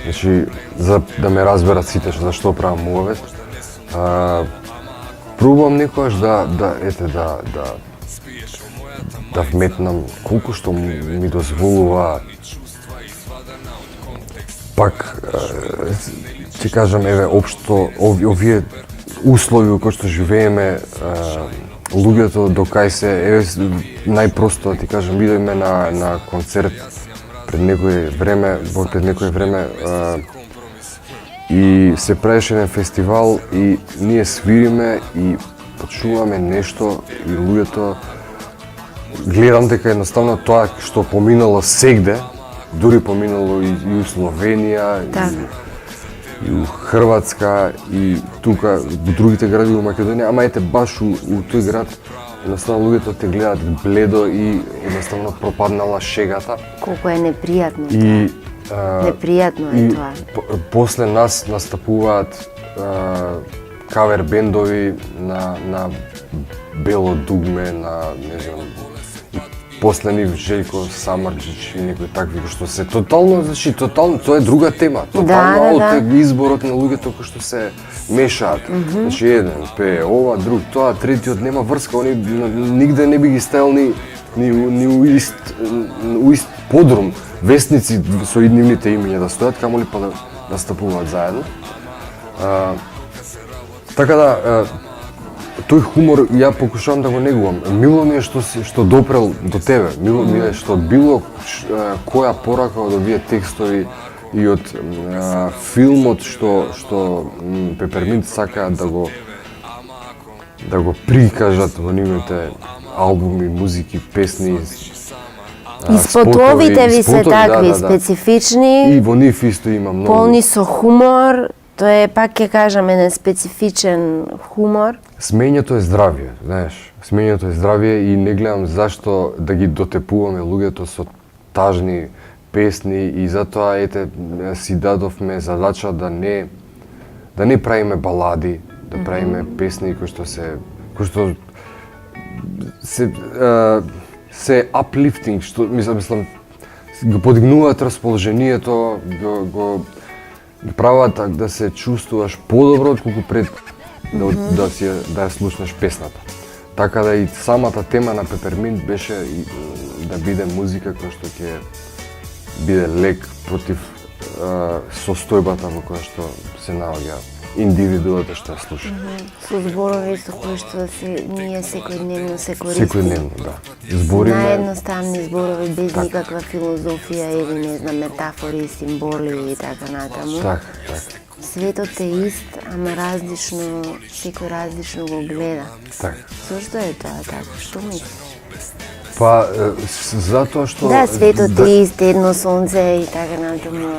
Значи, за да ме разберат сите за што правам муавет. Пробувам некојаш да вметнам колку што ми дозволува пак ќе кажам еве општо овие услови во кои што живееме, луѓето до кај се, еве најпросто да ти кажам, идеме на концерт пред некој време и се правеше еден фестивал и ние свириме и почуваме нешто и луѓето гледам дека едноставно тоа што поминало сегде, дури поминало и у Словенија, и у Хрватска, и тука, во другите гради во Македонија, ама ете баш у тој град, едноставно луѓето те гледат бледо и едноставно пропаднала шегата. Колку е непријатно тоа. Непријатно е тоа. После нас настапуваат кавер бендови на Бело дугме, на не знам, после нив Желјко Самарџич и некои такви што се тотално, значи тотално тоа е друга тема. Тотално од изборот на луѓето кои што се мешаат. Значи еден пее ова, друг тоа, третиот нема врска, они нигде не би ги ставил ни у ист подрум вестници со нивните имиња да стојат, камоли па да настапуваат заедно. Така да тој хумор ја покушавам да го негувам. Мило ми е што допрел до тебе. Мило ми е што било која порака од овие текстови и од филмот што Пеперминт сакаат да го прикажат во нивните албуми, музики, песни. Спотовите ви се такви специфични. И во нив исто има многу. Полни со хумор. Тоа е, пак ќе кажам, еден специфичен хумор. Смењето е здравје, знаеш. Смењето е здравје и не гледам зашто да ги дотепуваме луѓето со тажни песни и затоа ете си дадовме задача да не правиме балади, да правиме песни кои што се uplifting, што мислам го подигнуваат расположението, го прават да се чувствуваш подобро отколку пред да ја слушнеш песната. Така да и самата тема на Пеперминт беше да биде музика која што ќе биде лек против состојбата во која што се наоѓа индивидуата што ја слуша. Со зборови со кои што ние секојдневно се користиме. Секојдневно, да. Збориме наједноставни зборови без никаква филозофија или не знам метафори, символи и така натаму. Так. Светот е ист, ама различно, секој различно го гледа. Так. Зошто е тоа така? Што мислиш? Па затоа што Да, светот е ист, едно сонце и така натаму.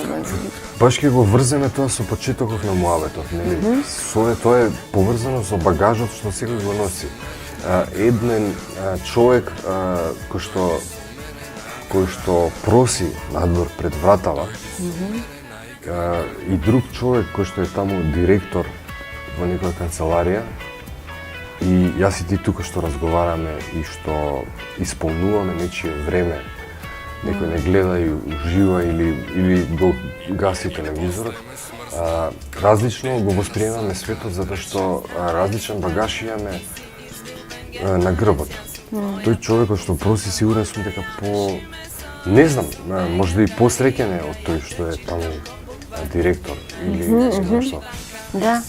Баш ќе го врземе тоа со почетокот на муабетот, нели? Тоа е поврзано со багажот што секој го носи. Еден човек кој што проси надвор пред вратава, и друг човек кој што е таму директор во некоја канцеларија, и јас и ти тука што разговараме и што исполнуваме нечие време, некој не гледа и ужива или го гаси телевизорот, различно го восприемаме светот затоа што различен багаж имаме на грбот. Тој човекот што проси, сигурен сум дека не знам, можда и посреќен е од тој што е таму директор или не знам што. Да.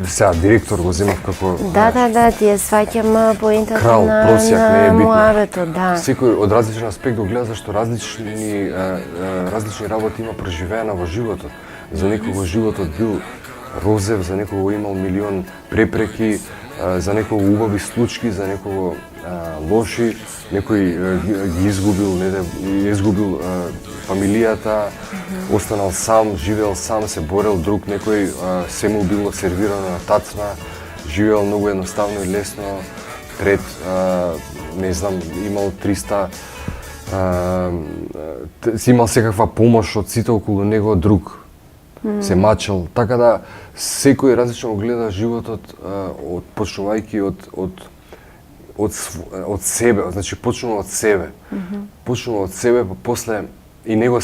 Сега директор го земав како Да, ти ја сваќам поентата крал, просјак, не е на битно. муабетот, да. Секој од различен аспект го гледа зашто различни работи има преживеана во животот. За некого животот бил розев, за некого имал милион препреки, за некого убави случки, за некого лоши, некој ги изгубил фамилијата, останал сам, живеел сам, се борел, друг некој се му било сервирано на тацна, живеел многу едноставно и лесно, пред, не знам, имал 300, си имал секаква помош од сите околу него, друг се мачел, така да секој различно го гледа животот, почнувајќи од себе, значи почнува од себе. Почнува од себе, па после и него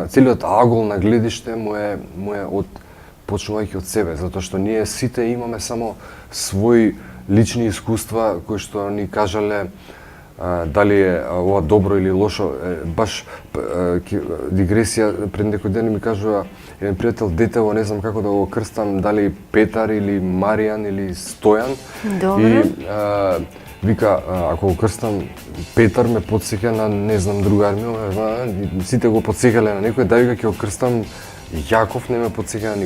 целиот агол на гледиште му е почнувајќи од себе, затоа што ние сите имаме само свои лични искуства кои што ни кажале дали е ова добро или лошо. Баш дигресија, пред некој ден ми кажува еден пријател, детево не знам како да го крстам, дали Петар или Маријан или Стојан. Добро. И вика, ако го крстам Петар ме потсеќа на не знам другар ми, сите го потсеќале на некој, да вика ќе го крстам Јаков, не ме потсеќа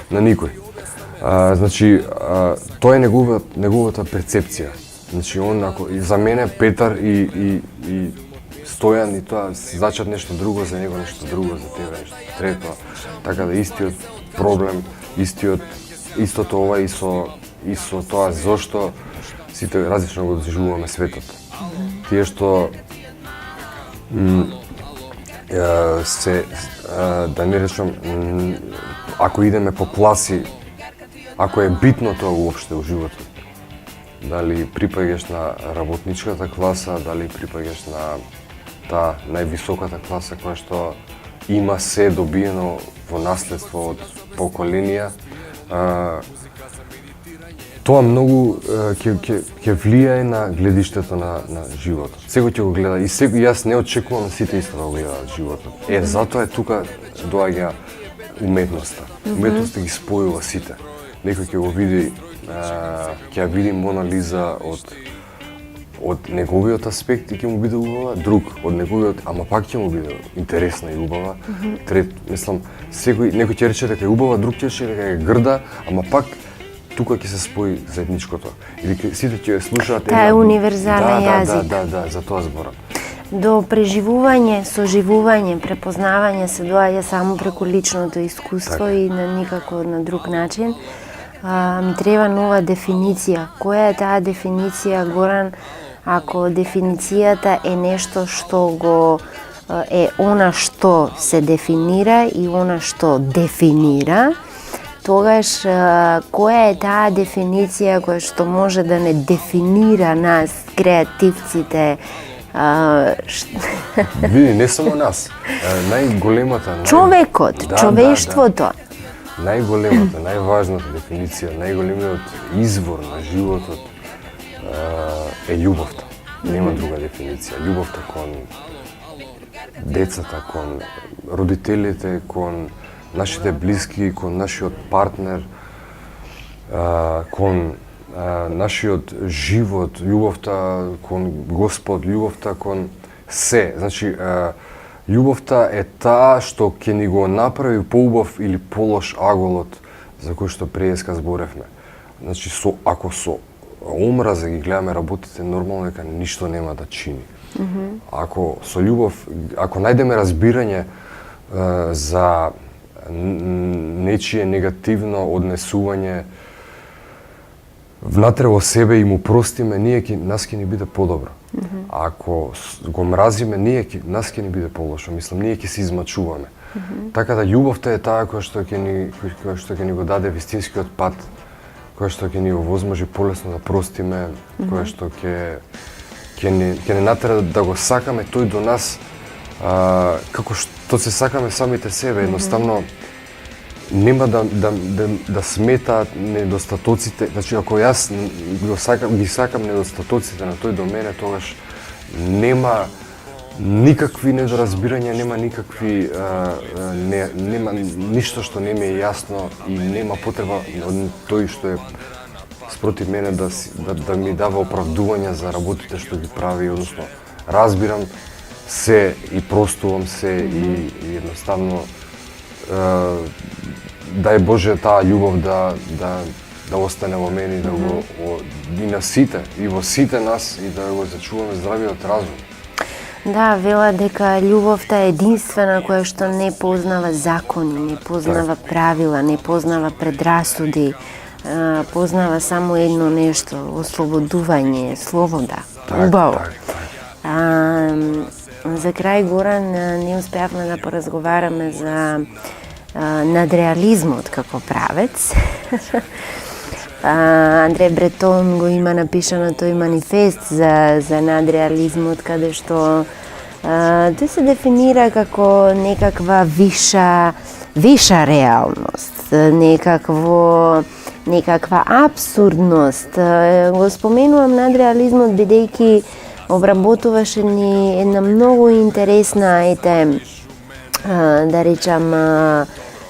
на никој. Значи, тоа е неговата перцепција. Значи, за мене Петар и Стојан и тоа значат нешто друго, за него нешто друго, за тебе нешто трето. Така да истиот проблем, истото ова и со тоа зошто сите различно го доживуваме светот. Тие што да не речам, ако идеме по класи, ако е битно тоа уопште во животот, дали припаѓаш на работничката класа, дали припаѓаш на таа највисоката класа која што има се добиено во наследство од поколенија, тоа многу ќе влијае на гледиштето на животот. Секој ќе го гледа и јас не очекувам сите исто да го гледаат животот. Затоа е тука доаѓа уметноста. Уметноста ги спојува сите. Некој ќе го види, ќе ја види Мона Лиза од неговиот аспект и ќе му биде убава, друг од неговиот, ама пак ќе му биде интересна и убава. Трет, мислам, некој ќе рече дека е убава, друг ќе рече дека е грда, ама пак тука ќе се спои заедничкото. Или сите ќе слушаат Таа е универзален јазик. Да, за тоа зборам. До преживување, соживување, препознавање се доаѓа само преку личното искуство и на никако на друг начин. Ми треба нова дефиниција. Која е таа дефиниција, Горан? Ако дефиницијата е нешто што го е она што се дефинира и она што дефинира, тогаш која е таа дефиниција која што може да не дефинира нас, креативците? Види, не само нас. Најголемата... Човекот, човештвото. Најголемата, најважната дефиниција, најголемиот извор на животот е љубовта. Нема друга дефиниција. Љубовта кон децата, кон родителите, кон нашите блиски, кон нашиот партнер, кон нашиот живот, љубовта кон Господ, љубовта кон се. Значи, љубовта е таа што ќе ни го направи поубав или полош аголот за кој што преска зборевме. Значи, ако со омраза ги гледаме работите, нормално дека ништо нема да чини. Ако со љубов, ако најдеме разбирање за нечие негативно однесување внатре во себе и му простиме, нас ќе ни биде подобро. Ако го мразиме, нас ќе ни биде полошо. Мислам, ние ќе се измачуваме. Така да љубовта е таа која што ќе ни го даде вистинскиот пат, која што ќе ни овозможи полесно да простиме, која што ќе не натера да го сакаме тој до нас, како што се сакаме самите себе. Едноставно, нема да сметаат недостатоците. Значи, ако јас ги сакам недостатоците на тој до мене, тогаш нема никакви недоразбирања, нема никакви нема ништо што не ми е јасно и нема потреба од тој што е спротив мене да ми дава оправдувања за работите што ги прави, односно разбирам се и простувам се и едноставно дај Боже таа љубов да остане во мене и да го и на сите, и во сите нас и да го зачуваме здравиот разум. Да, вела дека љубовта е единствена која што не познава закони, не познава правила, не познава предрасуди, познава само едно нешто, ослободување, слобода. Убаво. За крај, Горан, не успеавме да поразговараме за надреализмот како правец. Андре Бретон го има напишано тој манифест за надреализмот, каде што тој се дефинира како некаква виша реалност, некаква абсурдност. Го споменувам надреализмот бидејќи обработуваше ни една многу интересна, да речам,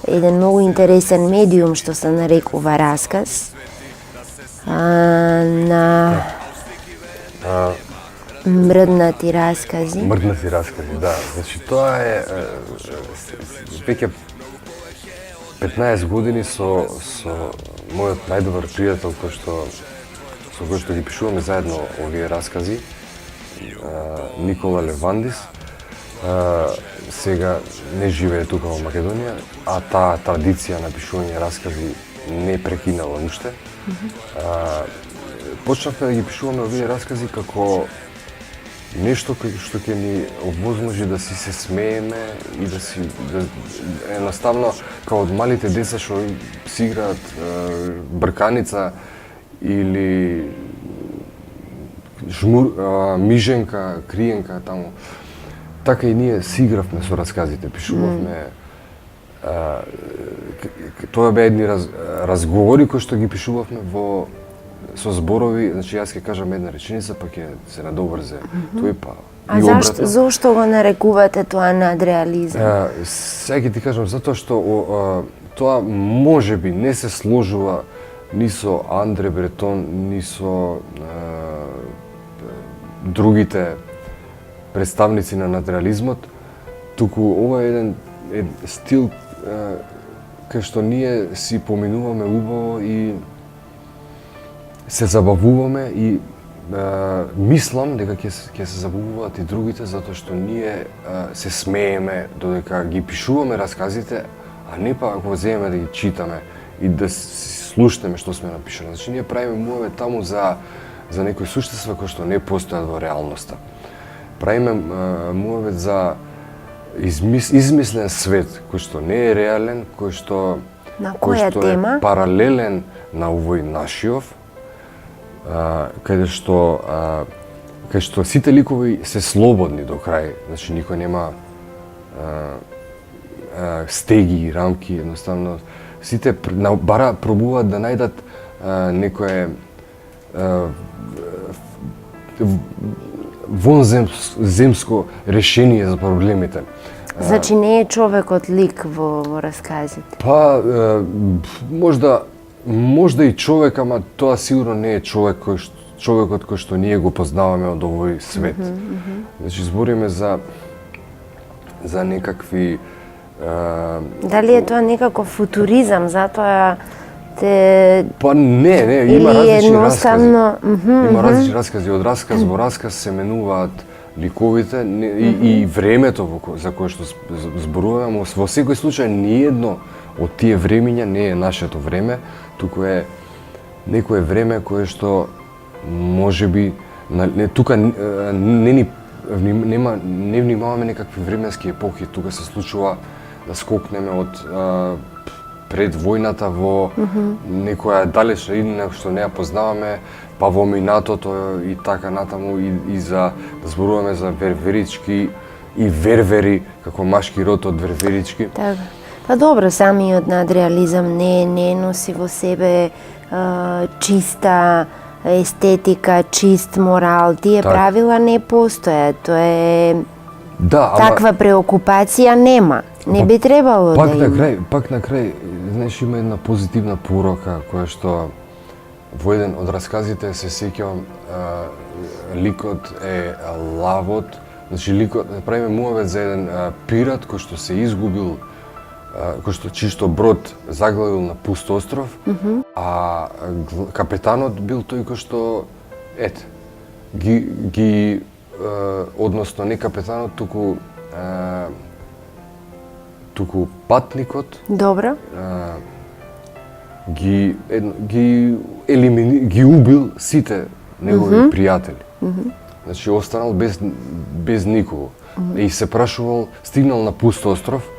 еден многу интересен медиум што се нарекува расказ. На мрднати раскази. Мрднати раскази, да. Значи, тоа е веќе 15 години со мојот најдобар пријател со кој што ги пишуваме заедно овие раскази, Никола Левандис. Сега не живее тука во Македонија, а таа традиција на пишување раскази не прекинала уште. Почнавме да ги пишуваме овие раскази како нешто што ќе ни овозможи да си се смееме и едноставно како од малите деца што си играат брканица или миженка, криенка таму. Така и ние си игравме со расказите, пишувавме. Тоа беа едни разговори кои што ги пишувавме со зборови, значи јас ќе кажам една реченица, па ќе се надоврзе тој па. А зошто го нарекувате тоа надреализам? Сега ќе ти кажам затоа што тоа можеби не се сложува ни со Андре Бретон, ни со другите представници на надреализмот, туку ова е еден стил кај што ние си поминуваме убаво и се забавуваме и мислам дека ќе се забавуваат и другите затоа што ние се смееме додека ги пишуваме расказите, а не па ако земеме да ги читаме и да слушнеме што сме напишали. Значи ние правиме муавет таму за некои суштества кои што не постојат во реалноста. Правиме муавет за измислен свет кој што не е реален, кој што тема? Е паралелен на овој нашиов, каде што сите ликови се слободни до крај, значи никој нема стеги и рамки, едноставно сите бара пробуваат да најдат некое вонземско решение за проблемите. Значи не е човекот лик во расказите? Па, можда и човек, ама тоа сигурно не е човекот кој што ние го познаваме од овој свет. Значи збориме за некакви дали е тоа некаков футуризам, затоа те... Па не, има различни раскази. Има различни раскази. Од расказ во расказ се менуваат ликовите и времето за кое што зборуваме. Во секој случај ниедно од тие времиња не е нашето време, туку е некое време кое што можеби тука не внимаваме некакви временски епохи, тука се случува да скокнеме од пред војната во некоја далечна иднина што не ја познаваме, па во минатото и така натаму и за да зборуваме за верверички и вервери како машки род од верверички. Така. Па добро, самиот надреализам не носи во себе чиста естетика, чист морал. Тие правила не постојат. Тоа е таква преокупација нема. Не би требало да има. Пак на крај, знаеш, има една позитивна порока која што во еден од расказите се сеќавам, ликот е лавот. Значи ликот правиме муавет за еден пират кој што се изгубил, чиј што брод заглавил на пуст остров, а капетанот бил тој кој што односно не капетанот, туку патникот. Добро. Ги убил сите негови пријатели. Значи останал без никого. И се прашувал, стигнал на пуст остров.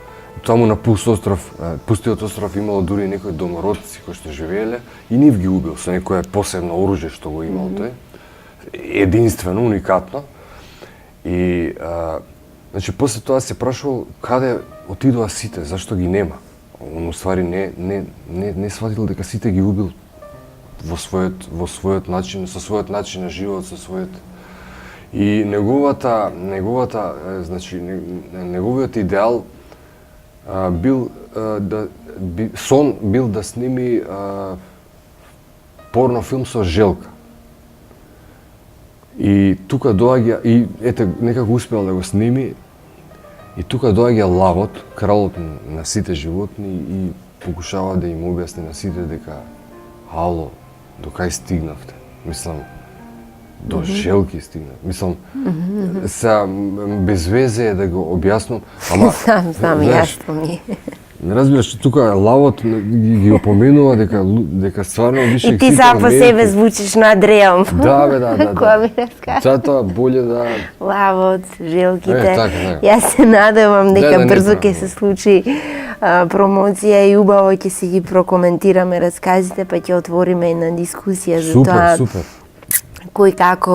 Таму на пустиот остров имало дури некои домородци кои што живееле и нив ги убил со некое посебно оружје што го имал тој. Единствено, уникатно. И значи после тоа се прашувал каде отидоа сите, зашто ги нема. Он уствари не сватил дека сите ги убил во својот начин, со својот начин на живот, со својот. И неговиот идеал сон бил да сними порно филм со Желка. И тука доаѓа, и некако успел да го сними, и тука доаѓа лавот, кралот на сите животни и покушава да им објасни на сите дека ало, до кај стигнавте? Мислам, до Желки стигнав. Мислам, без везе е да го објаснам, ама... Знам, јасно ми. Не разбираш, тука лавот ги опоменува дека стварно више... И ти сам по себе звучиш надреално. Да. Која ми раскажа. Затоа боле да... Лавот, желките. Така. Јас се надевам дека брзо ќе се случи промоција и убаво ќе си ги прокоментираме расказите, па ќе отвориме една дискусија за тоа. Супер. Кој како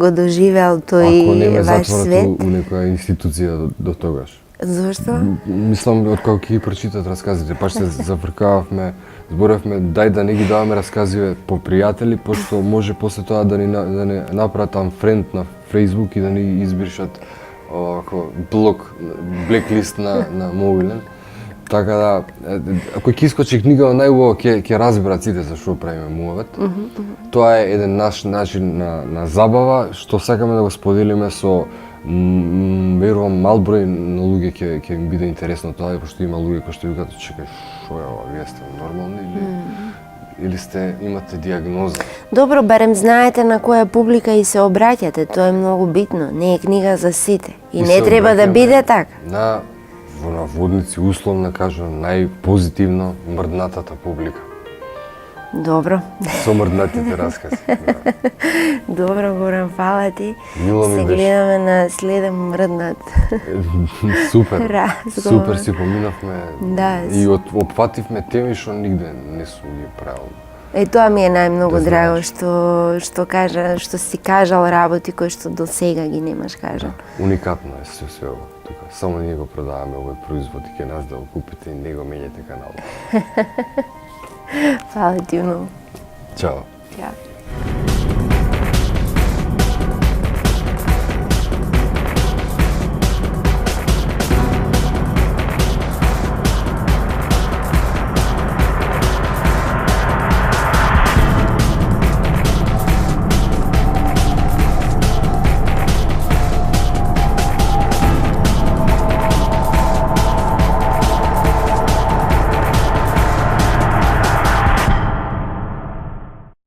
го доживеал тој ваш свет. Ако не ме затворат у некоја институција до тогаш. Зошто? Мислам, од кога ќе ги прочитат расказите, па се зафркававме, зборевме дај да не ги даваме расказиве по пријатели, пошто може после тоа да не направат там френд на Facebook и да ни избришат овако блоклист на мобилен. Така да, ако ќе искочи книга, најубаво ќе разберат сите за што правиме муавет. Тоа е еден наш начин на забава, што сакаме да го споделиме со верувам мал број на луѓе ќе им биде интересно тоа, пошто има луѓе кои што викаат чекај, што е ова, вие сте нормални или имате диагноза? Добро, барем знаете на која публика и се обраќате, тоа е многу битно. Не е книга за сите и не треба да биде така. Во наводници, условно кажам, најпозитивно мрднатата публика. Добро. Со мрднатите раскази. Да. Добро, Горан, фала ти. Мило ми се беше. гледаме на следен мрднат. Супер. Разговор. Супер си поминавме. Да. И опфативме теми што нигде не сум ги правил. Тоа ми е најмногу Да драго знаеш. што си кажал работи кои што до сега ги немаш кажал. Уникатно е се ова. Тука само ние го продаваме овој производ и ке нас да го купите и не го менјате каналот. Фала ти многу. Чао. Ćao.